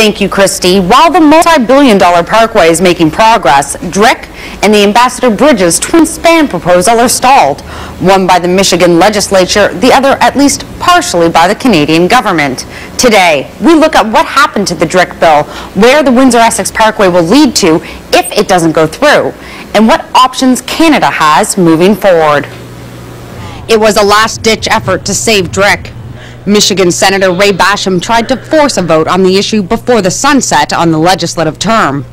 Thank you, Christy. While the multi-billion-dollar parkway is making progress, DRIC and the Ambassador Bridges twin span proposal are stalled. One by the Michigan legislature, the other at least partially by the Canadian government. Today, we look at what happened to the DRIC bill, where the Windsor-Essex Parkway will lead to if it doesn't go through, and what options Canada has moving forward. It was a last-ditch effort to save DRIC. Michigan Senator Ray Basham tried to force a vote on the issue before the sunset on the legislative term.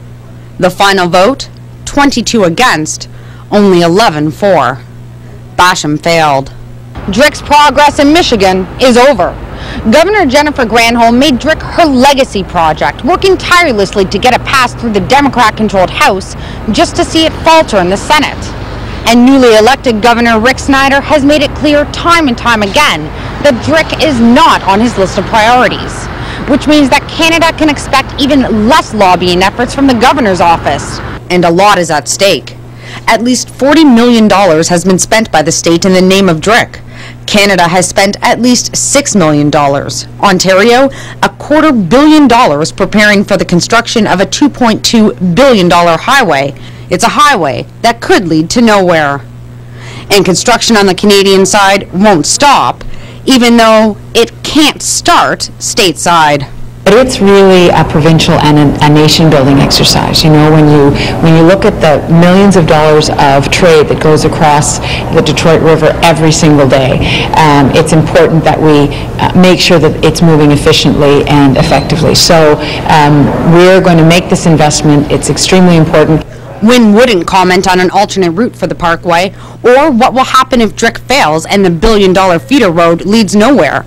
The final vote, 22 against, only 11 for. Basham failed. DRIC's progress in Michigan is over. Governor Jennifer Granholm made DRIC her legacy project, working tirelessly to get it passed through the Democrat-controlled House just to see it falter in the Senate. And newly elected Governor Rick Snyder has made it clear time and time again that DRIC is not on his list of priorities, which means that Canada can expect even less lobbying efforts from the governor's office. And a lot is at stake. At least $40 million has been spent by the state in the name of DRIC. Canada has spent at least $6 million. Ontario, $250 million preparing for the construction of a $2.2 billion highway. It's a highway that could lead to nowhere. And construction on the Canadian side won't stop, even though it can't start stateside. But it's really a provincial and a nation-building exercise. You know, when you look at the millions of dollars of trade that goes across the Detroit River every single day, it's important that we make sure that it's moving efficiently and effectively. So we're going to make this investment. It's extremely important. Wynne wouldn't comment on an alternate route for the parkway or what will happen if DRIC fails and the billion-dollar feeder road leads nowhere.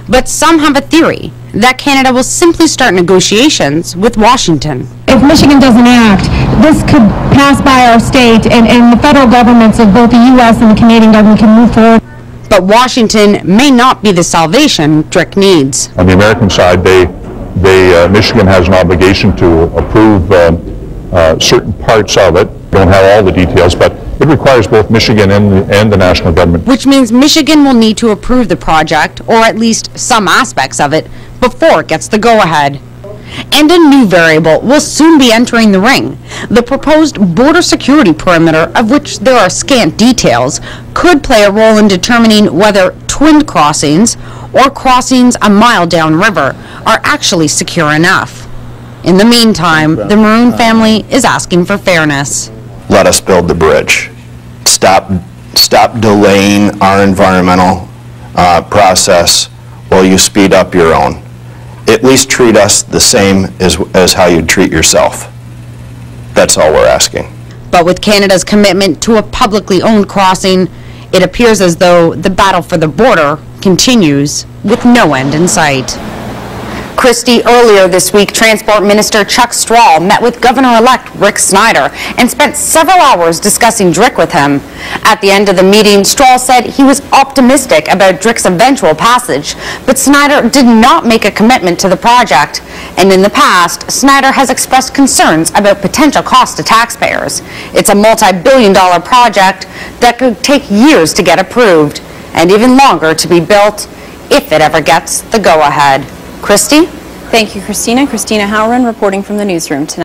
But some have a theory that Canada will simply start negotiations with Washington. If Michigan doesn't act, this could pass by our state and the federal governments of both the U.S. and the Canadian government can move forward. But Washington may not be the salvation DRIC needs. On the American side, Michigan has an obligation to approve certain parts of it. Don't have all the details, but it requires both Michigan and the national government. Which means Michigan will need to approve the project, or at least some aspects of it, before it gets the go-ahead. And a new variable will soon be entering the ring. The proposed border security perimeter, of which there are scant details, could play a role in determining whether twinned crossings or crossings a mile downriver are actually secure enough. In the meantime, the Maroon family is asking for fairness. Let us build the bridge. Stop delaying our environmental process while you speed up your own. At least treat us the same as how you'd treat yourself. That's all we're asking. But with Canada's commitment to a publicly owned crossing, it appears as though the battle for the border continues with no end in sight. Christy, earlier this week, Transport Minister Chuck Strahl met with Governor-elect Rick Snyder and spent several hours discussing DRIC with him. At the end of the meeting, Strahl said he was optimistic about DRIC's eventual passage, but Snyder did not make a commitment to the project. And in the past, Snyder has expressed concerns about potential cost to taxpayers. It's a multi-billion-dollar project that could take years to get approved and even longer to be built if it ever gets the go-ahead. Christy? Thank you, Christina. Christina Howren reporting from the newsroom tonight.